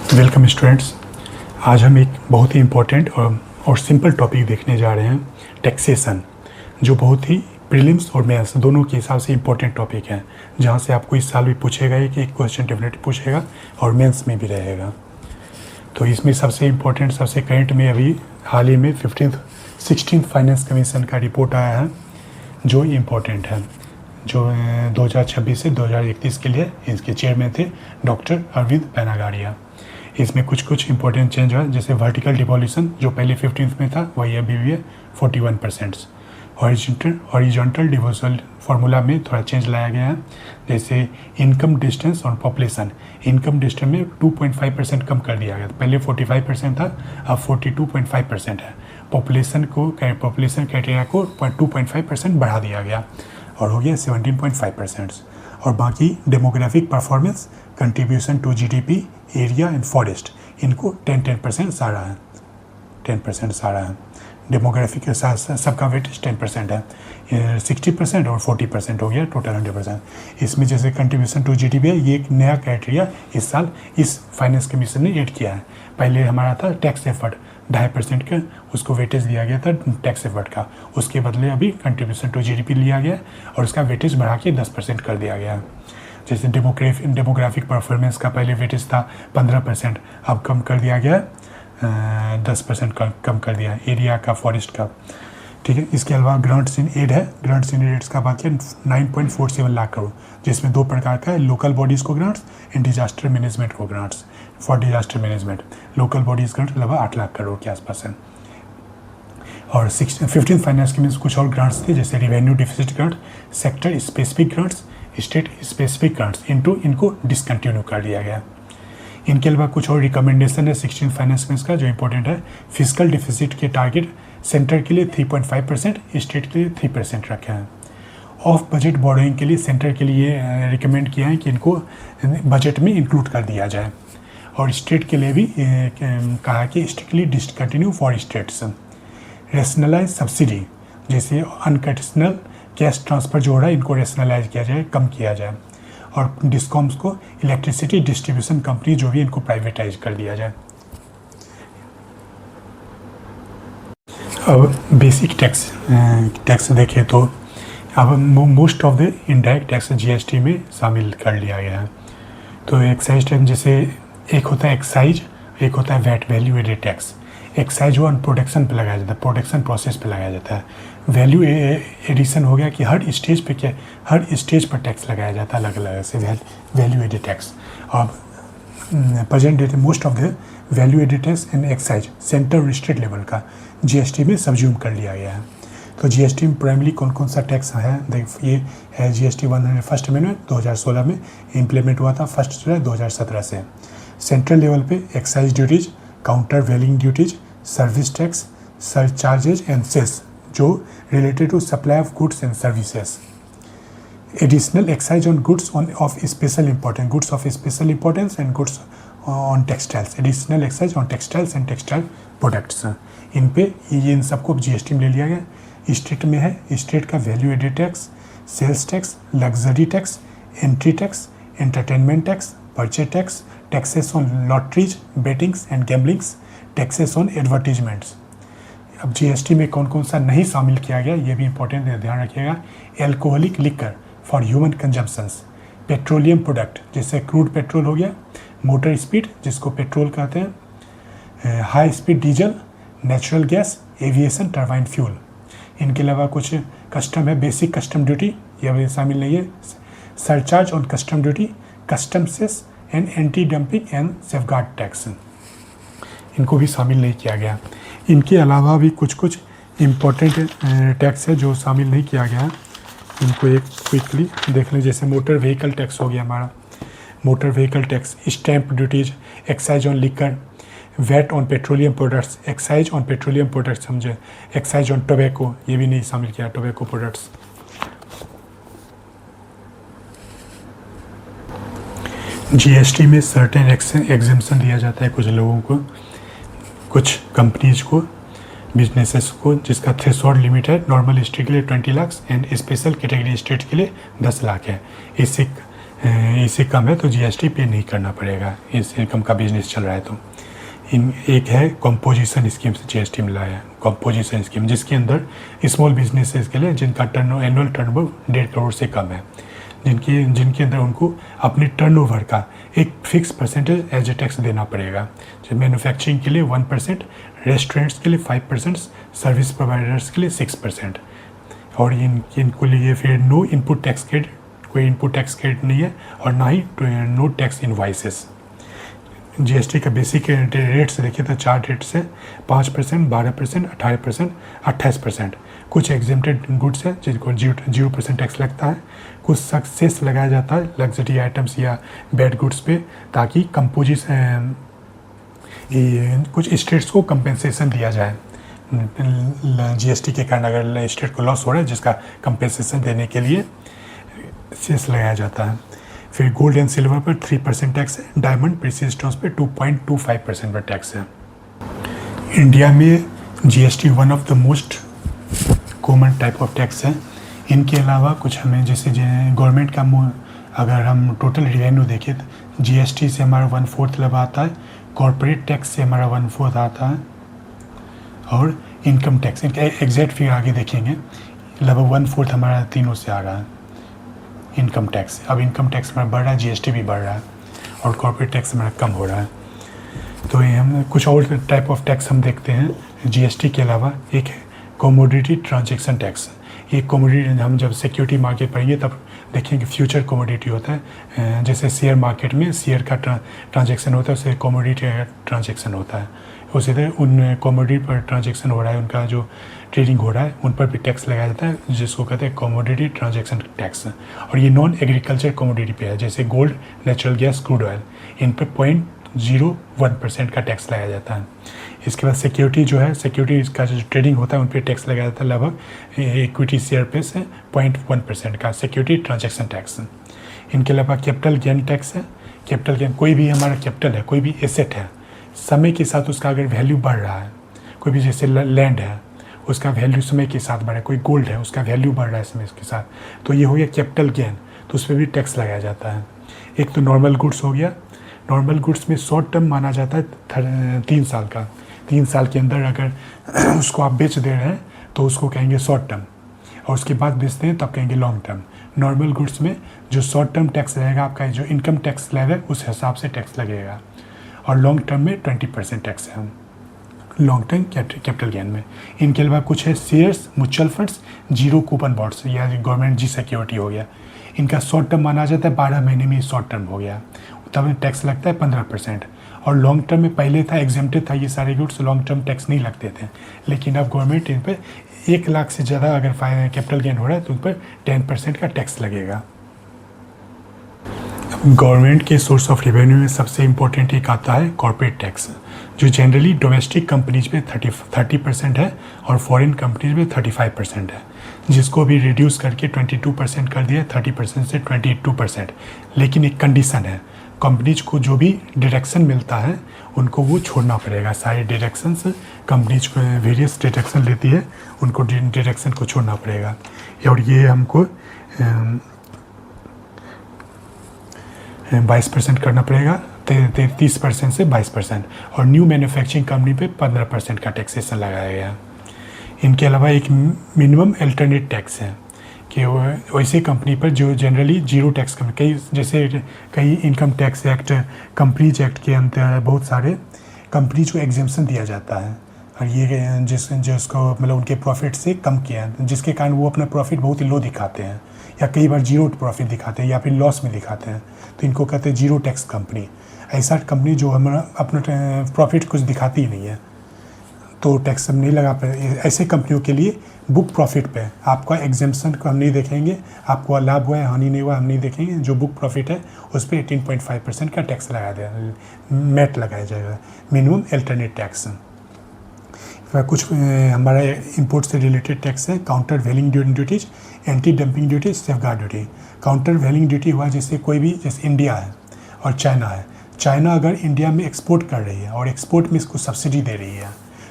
Welcome students. आज हम एक बहुत ही इम्पोर्टेंट और सिंपल टॉपिक देखने जा रहे हैं, टैक्सेशन, जो बहुत ही प्रीलिम्स और मेंस दोनों के हिसाब से इम्पोर्टेंट टॉपिक है, जहां से आपको इस साल भी पूछेगा कि एक क्वेश्चन डेफिनेटली पूछेगा और मेंस में भी रहेगा। तो इसमें सबसे इम्पोर्टेंट, सबसे करंट में अभी हाल ही में 16th फाइनेंस कमीशन का रिपोर्ट आया है, जो इम्पोर्टेंट है, जो 2026 से 2031 के लिए इसके चेयरमैन थे डॉक्टर अरविंद पैनागारिया। इसमें कुछ इंपॉर्टेंट चेंज है, जैसे वर्टिकल डिवोल्यूशन जो पहले 15th में था वही अभी भी है 41%। हॉरिजॉन्टल डिवोल्यूशन फार्मूला में थोड़ा चेंज लाया गया है, जैसे इनकम डिस्टेंस और पॉपुलेशन। इनकम डिस्टेंस में 2.5% कम कर दिया गया, पहले 45% था, अब 42.5% है। पॉपुलेशन क्राइटेरिया को 2.5% बढ़ा दिया गया और हो गया 17.5%। और बाकी demographic performance, contribution to GDP, area and forest, इनको 10% सारा है, 10% सारा है। डेमोग्राफिक के साथ सबका वेटेज 10% है, 60% और 40% हो गया, टोटल 100%। इसमें जैसे कंट्रीब्यूशन टू जीडीपी है, ये एक नया क्राइटेरिया इस साल इस फाइनेंस कमीशन ने ऐड किया है। पहले हमारा था टैक्स एफर्ट 2.5% का, उसको वेटेज दिया गया था टैक्स एफर्ट का, उसके बदले अभी कंट्रीब्यूशन टू जीडीपी लिया गया और उसका वेटेज बढ़ा के 10% कर दिया गया। जैसे डेमोग्राफिक परफॉर्मेंस का पहले वेटेज था 15%, अब कम कर दिया गया, 10% कम कर दिया, एरिया का, फॉरेस्ट का, ठीक है। इसके अलावा ग्रांट्स इन एड है, ग्रांट्स इन एड्स का बाकी 9.47 लाख करोड़, जिसमें दो प्रकार का है, लोकल बॉडीज़ को ग्रांट्स एंड डिजास्टर मैनेजमेंट को grants. For disaster management local bodies grants लगभग 8 लाख करोड़ के आसपास है। और 15th फाइनेंस के मीन्स कुछ और ग्रांट्स थे, जैसे revenue deficit grant, sector specific grants, state specific grants, इनको डिसकंटिन्यू कर दिया गया। इनके अलावा कुछ और रिकमेंडेशन है 16th फाइनेंस कमीशन का, जो इंपॉर्टेंट है। फिजिकल डिफिसिट के टारगेट सेंटर के लिए 3.5%, स्टेट के लिए 3% रखे हैं। ऑफ बजट बोरोइंग के लिए सेंटर के लिए रिकमेंड किया है कि इनको बजट में इंक्लूड कर दिया जाए, और स्टेट के लिए भी कहा कि strictly discontinue for states. Rationalise subsidy, जैसे अनकंडीशनल कैश ट्रांसफ़र जो हो रहा है, इनको रेशनलाइज किया जाए, कम किया जाए। और डिस्कॉम्स को, इलेक्ट्रिसिटी डिस्ट्रीब्यूशन कंपनी जो भी, इनको प्राइवेटाइज कर दिया जाए। अब बेसिक टैक्स देखें तो अब most of the indirect tax GST में शामिल कर लिया गया है। तो एक्साइज टैक्स, जैसे एक होता है एक्साइज, एक होता है VAT, value added tax. Excise वो प्रोडक्शन पे लगाया जाता है, प्रोडक्शन प्रोसेस पे लगाया जाता है। वैल्यू एडिशन हो गया कि हर स्टेज पर टैक्स लगाया जाता है, अलग अलग से वैल्यू एडेड टैक्स। और present date most of the value added tax in excise central और स्टेट लेवल का जीएसटी में सब्ज्यूम कर लिया गया है। तो जीएसटी में प्राइमरी कौन कौन सा टैक्स है, ये है जीएसटी 101st अमेंडमेंट 2016 में इम्प्लीमेंट हुआ था 1 जुलाई 2017 से। सेंट्रल लेवल पे excise duties, countervailing duties, service tax, surcharges and cess जो related to supply of goods and services. Additional excise on goods of special importance and goods on textiles, additional excise on textiles and textile products. इन सबको GST में ले लिया गया। State में है, state का value added tax, sales tax, luxury tax, entry tax, entertainment tax, purchase tax, taxes on lotteries, bettings and gamblings, taxes on advertisements. अब जीएसटी में कौन कौन सा नहीं शामिल किया गया, ये भी इंपॉर्टेंट है, ध्यान रखिएगा। Alcoholic liquor for human consumptions, petroleum product जैसे क्रूड पेट्रोल हो गया, मोटर स्पीड जिसको पेट्रोल कहते हैं, high speed diesel, natural gas, aviation turbine fuel. इनके अलावा कुछ कस्टम है, बेसिक कस्टम ड्यूटी, ये भी शामिल नहीं है। Surcharge on custom duty, custom cess and anti dumping and safeguard tax, इनको भी शामिल नहीं किया गया। इनके अलावा भी कुछ इम्पोर्टेंट टैक्स है जो शामिल नहीं किया गया, इनको एक क्विकली देख लें। जैसे मोटर व्हीकल टैक्स हो गया हमारा, motor vehicle tax, stamp duties, excise on liquor, VAT on petroleum products, excise on petroleum products समझे, एक्साइज ऑन टोबैको, ये भी नहीं शामिल किया, टोबैको प्रोडक्ट्स। जीएसटी में सर्टेन एग्जेम्पशन दिया जाता है कुछ लोगों को, कुछ कंपनीज को, बिजनेसेस को, जिसका थ्रेशोल्ड लिमिट है नॉर्मल स्टेट के लिए 20 lakh and special category state के लिए 10 लाख है। इससे इससे कम है तो जीएसटी पे नहीं करना पड़ेगा, इससे कम का बिजनेस चल रहा है तो। इन एक है कंपोजिशन स्कीम से जीएसटी मिला है, कंपोजिशन स्कीम, जिसके अंदर स्मॉल बिजनेसेस के लिए जिनका एनुअल टर्नओवर 1.5 करोड़ से कम है, जिनके अंदर उनको अपने टर्नओवर का एक fix percentage as a tax देना पड़ेगा। जैसे मैन्युफैक्चरिंग के लिए 1%, रेस्टोरेंट्स के लिए 5%, सर्विस प्रोवाइडर्स के लिए 6%। और इनको लिए फिर नो इनपुट टैक्स क्रेडिट, कोई इनपुट टैक्स क्रेडिट नहीं है, और ना ही नो टैक्स इनवॉइसेस। जीएसटी का बेसिक रेट्स देखिए तो 4 रेट्स है, 5%, 12%, 18%, 28%। कुछ एग्जेम्प्टेड गुड्स है जिनको 0% टैक्स लगता है, कुछ सक्सेस लगाया जाता है लग्जरी आइटम्स या बैड गुड्स पे, ताकि कंपोजिशन कुछ स्टेट्स को कंपेंसेशन दिया जाए। जीएसटी के कारण अगर स्टेट को लॉस हो रहा है जिसका कंपेंसेशन देने के लिए सेस लगाया जाता है। फिर गोल्ड एंड सिल्वर पर 3% टैक्स है, डायमंड प्रीशियस स्टोन्स पे 2.25% पर टैक्स है। इंडिया में GST one of the most common type of tax है। इनके अलावा कुछ हमें जैसे गवर्नमेंट का अगर हम टोटल रेवेन्यू देखें तो जीएसटी से हमारा 1/4 लगा आता है, कॉर्पोरेट टैक्स से हमारा 1/4 आता है, और इनकम टैक्स, इनका एग्जैक्ट फिगर आगे देखेंगे, लगभग 1/4 हमारा तीनों से आ रहा है। इनकम टैक्स, अब इनकम टैक्स हमारा बढ़ रहा है, जीएसटी भी बढ़ रहा है, और कॉर्पोरेट टैक्स हमारा कम हो रहा है। तो ये हम कुछ और टाइप ऑफ टैक्स हम देखते हैं जीएसटी के अलावा। एक है कमोडिटी ट्रांजैक्शन टैक्स। ये कमोडिटी हम जब सिक्योरिटी मार्केट पढ़ेंगे तब देखेंगे फ्यूचर कमोडिटी होता है, जैसे शेयर मार्केट में शेयर का ट्रांजैक्शन होता है, उससे कमोडिटी ट्रांजैक्शन होता है। उसी तरह उन कमोडिटी पर ट्रांजैक्शन हो रहा है, उनका जो ट्रेडिंग हो रहा है उन पर भी टैक्स लगाया जाता है, जिसको कहते हैं कमोडिटी ट्रांजैक्शन टैक्स। और ये नॉन एग्रीकल्चर कमोडिटी पे है, जैसे gold, natural gas, crude oil, इन पर 0.01% का टैक्स लगाया जाता है। इसके बाद सिक्योरिटी जो है, सिक्योरिटी का जो ट्रेडिंग होता है उन पर टैक्स लगाया जाता है, लगभग इक्विटी शेयर पे से 0.1% का सिक्योरिटी ट्रांजैक्शन टैक्स। इनके अलावा कैपिटल गेन टैक्स है। कैपिटल गेन, कोई भी हमारा कैपिटल है, कोई भी एसेट है, समय के साथ उसका अगर वैल्यू बढ़ रहा है, कोई भी जैसे लैंड है उसका वैल्यू समय के साथ बढ़ा है, कोई गोल्ड है उसका वैल्यू बढ़ रहा है समय के साथ, तो ये हो गया कैपिटल गेन, तो उस पर भी टैक्स लगाया जाता है। एक तो नॉर्मल गुड्स हो गया, नॉर्मल गुड्स में शॉर्ट टर्म माना जाता है 3 साल का। 3 साल के अंदर अगर उसको आप बेच दे रहे हैं तो उसको कहेंगे शॉर्ट टर्म, और उसके बाद बेचते हैं तब कहेंगे लॉन्ग टर्म। नॉर्मल गुड्स में जो शॉर्ट टर्म टैक्स रहेगा आपका, जो इनकम टैक्स लगेगा उस हिसाब से टैक्स लगेगा, और लॉन्ग टर्म में 20% टैक्स है लॉन्ग टर्म कैपिटल गेन में। इनके अलावा कुछ है shares, mutual funds, zero coupon bonds या गवर्नमेंट जी सिक्योरिटी हो गया। इनका शॉर्ट टर्म माना जाता है, 12 महीने में शॉर्ट टर्म हो गया, तब टैक्स लगता है 15%। और लॉन्ग टर्म में पहले था एग्जेम्प्टेड था ये सारे गुड्स, लॉन्ग टर्म टैक्स नहीं लगते थे, लेकिन अब गवर्नमेंट इन पर 1 लाख से ज़्यादा अगर कैपिटल गेन हो रहा है तो उन पर 10% का टैक्स लगेगा। गवर्नमेंट के सोर्स ऑफ रेवेन्यू में सबसे इम्पोर्टेंट एक आता है कॉर्पोरेट टैक्स, जो जनरली डोमेस्टिक कंपनीज में 30% है और फॉरेन कंपनीज में 35% है, जिसको भी रिड्यूस करके 22% कर दिया, 30% से 22%। लेकिन एक कंडीशन है, कंपनीज को जो भी डिडक्शन मिलता है उनको वो छोड़ना पड़ेगा। सारे डिडक्शंस कंपनीज को वेरियस डिडक्शन लेती है, उनको डिडक्शन को छोड़ना पड़ेगा, और ये हमको 22% करना पड़ेगा, 30% से 22%। और न्यू मैन्युफैक्चरिंग कंपनी पे 15% का टैक्सेशन लगाया गया। इनके अलावा एक मिनिमम अल्टरनेट टैक्स है कि वैसे कंपनी पर जो जनरली जीरो टैक्स कंपनी, कई income tax act, companies act के अंतर्गत बहुत सारे कंपनीज को एग्जेम्पशन दिया जाता है, और ये जिसको मतलब उनके प्रॉफिट से कम किया, जिसके कारण वो अपना प्रॉफिट बहुत ही लो दिखाते हैं, या कई बार जीरो प्रॉफिट दिखाते हैं या फिर लॉस में दिखाते हैं, तो इनको कहते हैं जीरो टैक्स कंपनी। ऐसा कंपनी जो हमारा अपना प्रॉफिट कुछ दिखाती ही नहीं है तो टैक्स हम नहीं लगा पाए। ऐसे कंपनियों के लिए बुक प्रॉफिट पे आपका एग्जेम्पशन को हम नहीं देखेंगे, आपको लाभ हुआ है हानि नहीं हुआ हम नहीं देखेंगे, जो बुक प्रॉफिट है उस पर 18.5% का टैक्स लगाया जाएगा, मैट लगाया जाएगा, मिनिमम अल्टरनेट टैक्स। कुछ हमारा इंपोर्ट से रिलेटेड टैक्स है, countervailing duties, anti dumping duty, safeguard duty. Countervailing duty हुआ जैसे कोई भी, जैसे इंडिया है और चाइना है, चाइना अगर इंडिया में एक्सपोर्ट कर रही है और एक्सपोर्ट में इसको सब्सिडी दे रही है,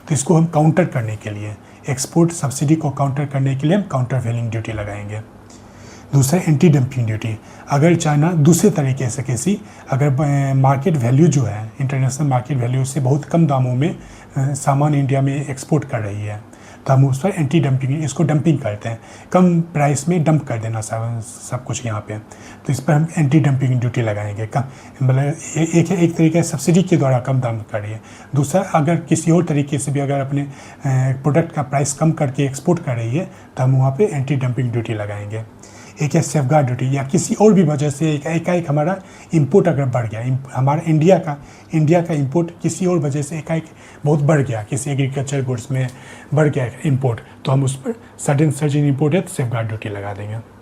तो इसको हम काउंटर करने के लिए, एक्सपोर्ट सब्सिडी को काउंटर करने के लिए हम काउंटर वेलिंग ड्यूटी लगाएंगे। दूसरा एंटी डंपिंग ड्यूटी, अगर चाइना दूसरे तरीके से किसी अगर मार्केट वैल्यू जो है इंटरनेशनल मार्केट वैल्यू से बहुत कम दामों में सामान इंडिया में एक्सपोर्ट कर रही है तो हम उस पर एंटी डंपिंग, इसको डंपिंग करते हैं, कम प्राइस में डंप कर देना सब कुछ यहाँ पे, तो इस पर हम एंटी डंपिंग ड्यूटी लगाएंगे। कम मतलब एक तरीके से सब्सिडी के द्वारा कम दाम कर रही है। दूसरा, अगर किसी और तरीके से भी अगर अपने प्रोडक्ट का प्राइस कम करके एक्सपोर्ट कर रही है तो हम वहाँ पे एंटी डंपिंग ड्यूटी लगाएंगे। एक है सेफगार्ड ड्यूटी, या किसी और भी वजह से एकाएक हमारा इंपोर्ट अगर बढ़ गया, हमारा इंडिया का इंपोर्ट किसी और वजह से एकाएक बहुत बढ़ गया, किसी एग्रीकल्चर गुड्स में बढ़ गया इंपोर्ट, तो हम उस पर सडन सर्ज इन इंपोर्ट है तो सेफगार्ड ड्यूटी लगा देंगे।